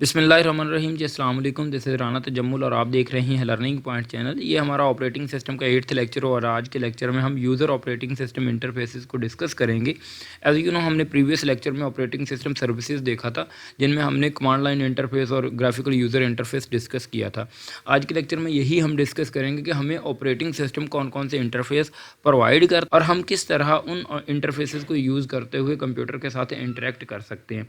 बिस्मिल्लाहिर्रहमानिर्रहीम जी, अस्सलाम वालेकुम। दिस इज़ राना तजम्मुल और आप देख रहे हैं लर्निंग पॉइंट चैनल। ये हमारा ऑपरेटिंग सिस्टम का 8th लेक्चर और आज के लेक्चर में हम यूज़र ऑपरेटिंग सिस्टम इंटरफेसेस को डिस्कस करेंगे। एज़ यू नो, हमने प्रीवियस लेक्चर में ऑपरेटिंग सिस्टम सर्विसेज देखा था, जिनमें हमने कमांड लाइन इंटरफेस और ग्राफिकल यूज़र इंटरफेस डिस्कस किया था। आज के लेक्चर में यही हम डिस्कस करेंगे कि हमें ऑपरेटिंग सिस्टम कौन कौन से इंटरफेस प्रोवाइड कर और हम किस तरह उन इंटरफेसेस को यूज़ करते हुए कंप्यूटर के साथ इंटरेक्ट कर सकते हैं।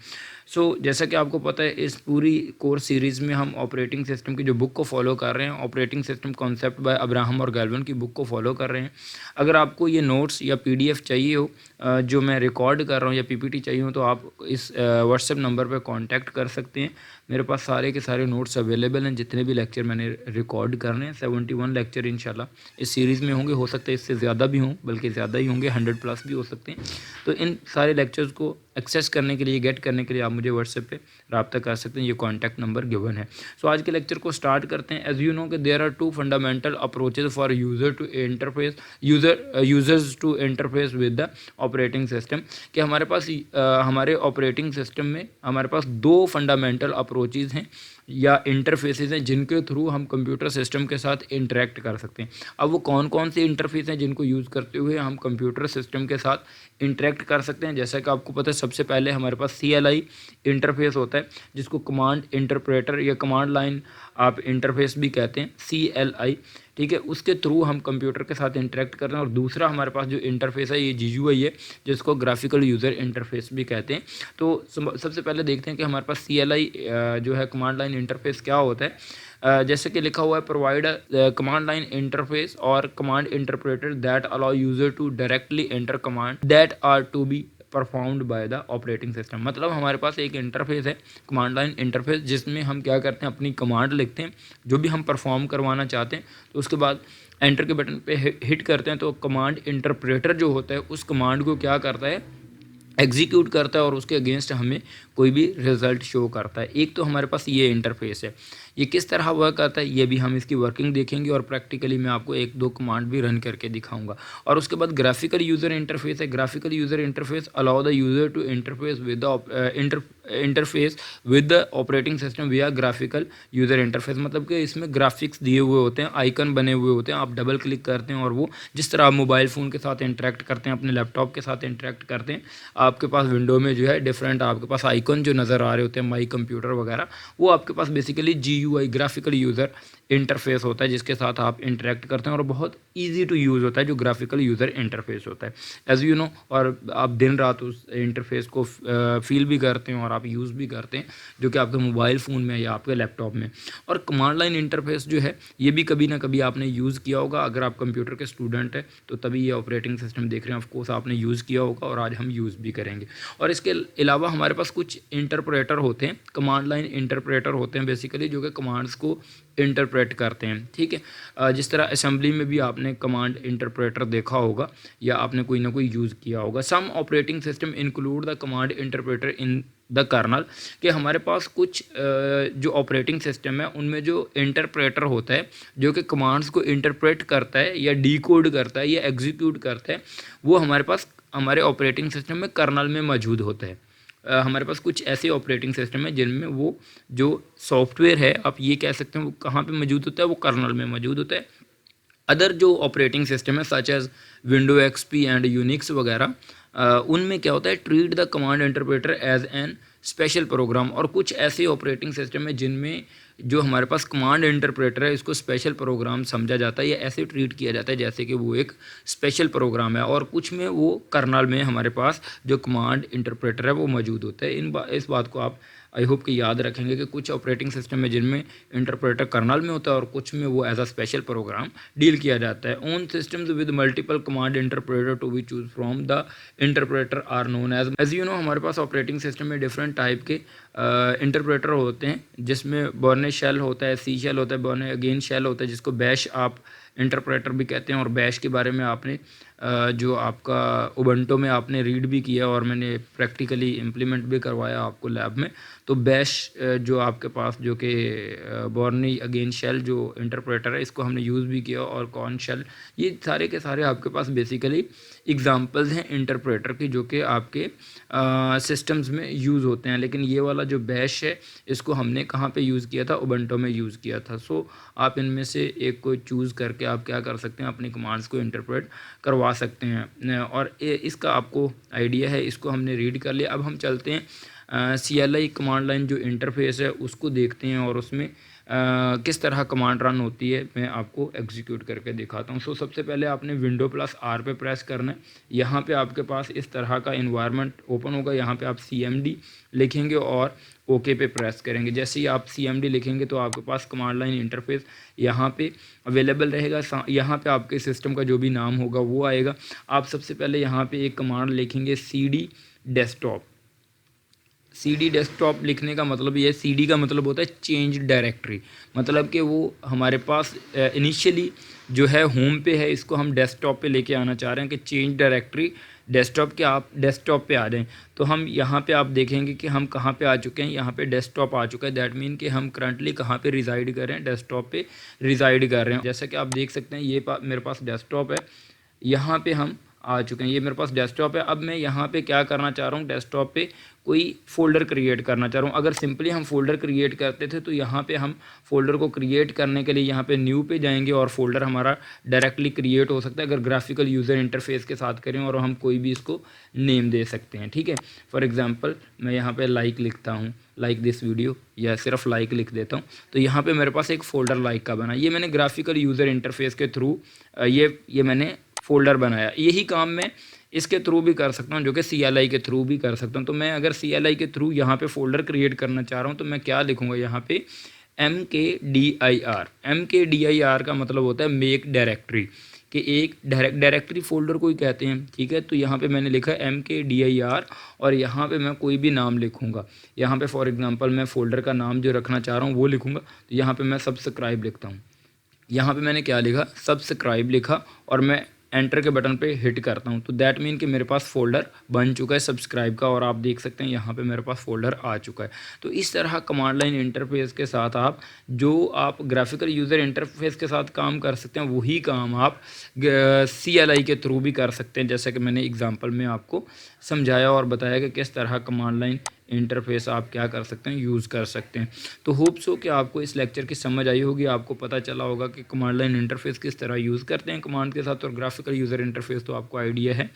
जैसा कि आपको पता है, इस पूरी कोर्स सीरीज़ में हम ऑपरेटिंग सिस्टम की जो बुक को फॉलो कर रहे हैं, operating system concept bye Abraham और गैल्वन की बुक को फॉलो कर रहे हैं। अगर आपको ये नोट्स या पीडीएफ चाहिए हो, जो मैं रिकॉर्ड कर रहा हूँ, या पीपीटी चाहिए हो, तो आप इस व्हाट्सएप नंबर पर कांटेक्ट कर सकते हैं। मेरे पास सारे के सारे नोट्स अवेलेबल हैं, जितने भी लेक्चर मैंने रिकॉर्ड करने हैं। 71 लेक्चर इंशाल्लाह इस सीरीज़ में होंगे। हो सकता है इससे ज़्यादा भी हों, बल्कि ज़्यादा ही होंगे, 100+ भी हो सकते हैं। तो इन सारे लेक्चर्स को एक्सेस करने के लिए, गेट करने के लिए आप मुझे व्हाट्सएप पे रब्ता कर सकते हैं। ये कॉन्टैक्ट नंबर गिवन है। आज के लेक्चर को स्टार्ट करते हैं। एज यू नो कि there are 2 fundamental approaches for users to interface with the operating system. कि हमारे पास हमारे ऑपरेटिंग सिस्टम में हमारे पास 2 फंडामेंटल अप्रोचेज हैं या इंटरफेसेस हैं, जिनके थ्रू हम कंप्यूटर सिस्टम के साथ इंटरेक्ट कर सकते हैं। अब वो कौन कौन से इंटरफेस हैं जिनको यूज़ करते हुए हम कंप्यूटर सिस्टम के साथ इंटरेक्ट कर सकते हैं। जैसा कि आपको पता है, सबसे पहले हमारे पास CLI इंटरफेस होता है, जिसको कमांड इंटरप्रेटर या कमांड लाइन आप इंटरफेस भी कहते हैं, CLI। ठीक है, उसके थ्रू हम कंप्यूटर के साथ इंटरेक्ट कर रहे हैं। और दूसरा हमारे पास जो इंटरफेस है, ये GUI है, जिसको ग्राफिकल यूज़र इंटरफेस भी कहते हैं। तो सबसे पहले देखते हैं कि हमारे पास CLI जो है कमांड लाइन इंटरफेस क्या होता है। जैसे कि लिखा हुआ है, प्रोवाइड कमांड लाइन इंटरफेस और command interpreter that allow user to directly enter command that are to be performed by the operating system. मतलब हमारे पास एक इंटरफेस है, कमांड लाइन इंटरफेस, जिसमें हम क्या करते हैं, अपनी कमांड लिखते हैं जो भी हम परफॉर्म करवाना चाहते हैं। तो उसके बाद एंटर के बटन पे हिट करते हैं, तो कमांड इंटरप्रेटर जो होता है उस कमांड को क्या करता है, एग्जीक्यूट करता है और उसके अगेंस्ट हमें कोई भी रिज़ल्ट शो करता है। एक तो हमारे पास ये इंटरफेस है। ये किस तरह वर्क करता है, ये भी हम इसकी वर्किंग देखेंगे और प्रैक्टिकली मैं आपको 1-2 कमांड भी रन करके दिखाऊंगा। और उसके बाद ग्राफिकल यूज़र इंटरफेस है। Graphical user interface allow the user to interface with the interface with the operating system via graphical user interface. मतलब कि इसमें ग्राफिक्स दिए हुए होते हैं, आइकन बने हुए होते हैं, आप डबल क्लिक करते हैं और वो जिस तरह आप मोबाइल फ़ोन के साथ इंटरेक्ट करते हैं, अपने लैपटॉप के साथ इंटरेक्ट करते हैं, आपके पास विंडो में जो है डिफरेंट आपके पास आइकन जो नज़र आ रहे होते हैं, माई कंप्यूटर वगैरह, वो आपके पास basically GUI graphical user interface होता है, जिसके साथ आप इंटरेक्ट करते हैं और बहुत ईजी टू यूज़ होता है, जो ग्राफिकल यूज़र इंटरफेस होता है, एज़ यू नो। और आप दिन रात उस इंटरफेस को फील भी करते हैं और आप यूज़ भी करते हैं, जो कि आपके मोबाइल फ़ोन में या आपके लैपटॉप में। और कमांड लाइन इंटरफेस जो है, ये भी कभी ना कभी आपने यूज़ किया होगा। अगर आप कंप्यूटर के स्टूडेंट हैं तो तभी ये ऑपरेटिंग सिस्टम देख रहे हैं, ऑफकोर्स आपने यूज़ किया होगा और आज हम यूज़ भी करेंगे। और इसके अलावा हमारे पास कुछ इंटरप्रेटर होते हैं, कमांड लाइन इंटरप्रेटर होते हैं बेसिकली, जो कि कमांड्स को इंटरप्रेट करते हैं। ठीक है, जिस तरह असेंबली में भी आपने कमांड इंटरप्रेटर देखा होगा या आपने कोई ना कोई यूज़ किया होगा। Some operating system include the command interpreter in the kernel. कि हमारे पास कुछ जो ऑपरेटिंग सिस्टम है, उनमें जो इंटरप्रेटर होता है, जो कि कमांड्स को इंटरप्रेट करता है या डिकोड करता है या एग्जीक्यूट करता है, वो हमारे पास हमारे ऑपरेटिंग सिस्टम में कर्नल में मौजूद होता है। हमारे पास कुछ ऐसे ऑपरेटिंग सिस्टम है जिनमें वो जो सॉफ्टवेयर है, आप ये कह सकते हैं, वो कहाँ पे मौजूद होता है, वो कर्नल में मौजूद होता है। अदर जो ऑपरेटिंग सिस्टम है such as window XP and Unix वगैरह, उनमें क्या होता है, treat the command interpreter as an special program. और कुछ ऐसे ऑपरेटिंग सिस्टम है जिनमें जो हमारे पास कमांड इंटरप्रेटर है, इसको स्पेशल प्रोग्राम समझा जाता है या ऐसे ट्रीट किया जाता है जैसे कि वो एक स्पेशल प्रोग्राम है। और कुछ में वो कर्नल में हमारे पास जो कमांड इंटरप्रेटर है वो मौजूद होता है। इस बात को आप आई होप कि याद रखेंगे कि कुछ ऑपरेटिंग सिस्टम में जिनमें इंटरप्रेटर कर्नल में होता है और कुछ में वो एज अ स्पेशल प्रोग्राम डील किया जाता है। On systems with multiple command interpreter to be choose from the interpreter are known as you know. हमारे पास ऑपरेटिंग सिस्टम में डिफरेंट टाइप के इंटरप्रेटर होते हैं, जिसमें बर्ने शेल होता है, C शेल होता है, बर्ने अगेन शेल होता है, जिसको बैश आप इंटरप्रेटर भी कहते हैं। और बैश के बारे में आपने जो आपका उबंटो में आपने रीड भी किया और मैंने प्रैक्टिकली इम्प्लीमेंट भी करवाया आपको लैब में। तो बैश जो आपके पास जो कि बॉर्नी अगेन शेल जो इंटरप्रेटर है, इसको हमने यूज़ भी किया, और कॉर्न शेल, ये सारे के सारे आपके पास बेसिकली एग्जांपल्स हैं इंटरप्रेटर की जो कि आपके सिस्टम्स में यूज़ होते हैं। लेकिन ये वाला जो बैश है इसको हमने कहाँ पे यूज़ किया था, उबंटू में यूज़ किया था। सो आप इनमें से एक को चूज़ करके आप क्या कर सकते हैं, अपनी कमांड्स को इंटरप्रेट करवा सकते हैं। और इसका आपको आइडिया है, इसको हमने रीड कर लिया। अब हम चलते हैं CLI कमांड लाइन जो इंटरफेस है उसको देखते हैं, और उसमें किस तरह कमांड रन होती है मैं आपको एग्जीक्यूट करके दिखाता हूँ। सो सबसे पहले आपने Windows+R पे प्रेस करना है। यहाँ पे आपके पास इस तरह का इन्वायरमेंट ओपन होगा। यहाँ पे आप CMD लिखेंगे और ओके पे प्रेस करेंगे। जैसे ही आप CMD लिखेंगे तो आपके पास कमांड लाइन इंटरफेस यहाँ पे अवेलेबल रहेगा। यहाँ पे आपके सिस्टम का जो भी नाम होगा वो आएगा। आप सबसे पहले यहाँ पे एक कमांड लिखेंगे CD डेस्कटॉप। CD डेस्कटॉप लिखने का मतलब ये, CD का मतलब होता है चेंज डायरेक्टरी, मतलब कि वो हमारे पास इनिशियली जो है होम पे है, इसको हम डेस्कटॉप पे लेके आना चाह रहे हैं कि चेंज डायरेक्टरी डेस्कटॉप के आप डेस्कटॉप पे आ जाएं। तो हम यहाँ पे आप देखेंगे कि हम कहाँ पे आ चुके हैं, यहाँ पे डेस्कटॉप आ चुका है। दैट मीन कि हम करंटली कहाँ पे रिजाइड कर रहे हैं, डेस्कटॉप पे रिजाइड कर रहे हैं। जैसा कि आप देख सकते हैं ये मेरे पास डेस्कटॉप है, यहाँ पे हम आ चुके हैं, ये मेरे पास डेस्कटॉप है। अब मैं यहाँ पे क्या करना चाह रहा हूँ, डेस्कटॉप पे कोई फ़ोल्डर क्रिएट करना चाह रहा हूँ। अगर सिंपली हम फ़ोल्डर क्रिएट करते थे तो यहाँ पे हम फ़ोल्डर को क्रिएट करने के लिए यहाँ पे न्यू पे जाएंगे और फ़ोल्डर हमारा डायरेक्टली क्रिएट हो सकता है अगर ग्राफिकल यूज़र इंटरफेस के साथ करें, और हम कोई भी इसको नेम दे सकते हैं। ठीक है, फॉर एग्ज़ाम्पल मैं यहाँ पर लाइक लिखता हूँ, लाइक दिस वीडियो, या सिर्फ लाइक लिख देता हूँ, तो यहाँ पे मेरे पास एक फ़ोल्डर लाइक का बना। ये मैंने ग्राफिकल यूज़र इंटरफेस के थ्रू ये मैंने फ़ोल्डर बनाया। यही काम मैं इसके थ्रू भी कर सकता हूँ, जो कि CLI के थ्रू भी कर सकता हूँ। तो मैं अगर CLI के थ्रू यहाँ पे फ़ोल्डर क्रिएट करना चाह रहा हूँ तो मैं क्या लिखूँगा, यहाँ पे MKDIR का मतलब होता है मेक डायरेक्टरी, कि एक डायरेक्टरी फ़ोल्डर को ही कहते हैं। ठीक है, तो यहाँ पे मैंने लिखा है MKDIR, और यहाँ पे मैं कोई भी नाम लिखूँगा। यहाँ पे फॉर एग्जांपल मैं फ़ोल्डर का नाम जो रखना चाह रहा हूँ वो लिखूँगा। तो यहाँ पे मैं सब्सक्राइब लिखता हूँ। यहाँ पे मैंने क्या लिखा, सब्सक्राइब लिखा, और मैं एंटर के बटन पे हिट करता हूँ। तो दैट मीन कि मेरे पास फ़ोल्डर बन चुका है सब्सक्राइब का, और आप देख सकते हैं यहाँ पे मेरे पास फ़ोल्डर आ चुका है। तो इस तरह कमांड लाइन इंटरफेस के साथ आप आप ग्राफिकल यूज़र इंटरफेस के साथ काम कर सकते हैं, वही काम आप CLI के थ्रू भी कर सकते हैं, जैसा कि मैंने एग्जाम्पल में आपको समझाया और बताया कि किस तरह कमांड लाइन इंटरफेस आप क्या कर सकते हैं, यूज़ कर सकते हैं। तो होप सो कि आपको इस लेक्चर की समझ आई होगी, आपको पता चला होगा कि कमांड लाइन इंटरफेस किस तरह यूज़ करते हैं कमांड के साथ, और ग्राफिकल यूज़र इंटरफेस तो आपको आइडिया है।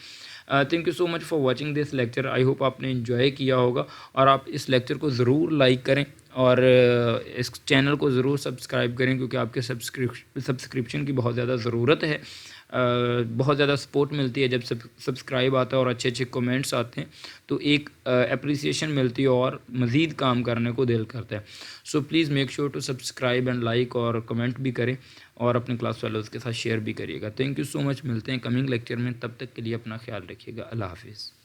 Thank you so much for watching this lecture. I hope आपने इन्जॉय किया होगा, और आप इस लेक्चर को ज़रूर लाइक करें, और इस चैनल को ज़रूर सब्सक्राइब करें, क्योंकि आपके सब्सक्रिप्शन की बहुत ज़्यादा ज़रूरत है। बहुत ज़्यादा सपोर्ट मिलती है जब सब्सक्राइब आता है और अच्छे अच्छे कमेंट्स आते हैं, तो एक अप्रिसिएशन मिलती है और मज़ीद काम करने को दिल करता है। So please make sure to subscribe and like, और कमेंट भी करें, और अपने क्लास फेलोज़ के साथ शेयर भी करिएगा। थैंक यू सो मच, मिलते हैं कमिंग लेक्चर में, तब तक के लिए अपना ख्याल रखिएगा। अल्लाह हाफिज़।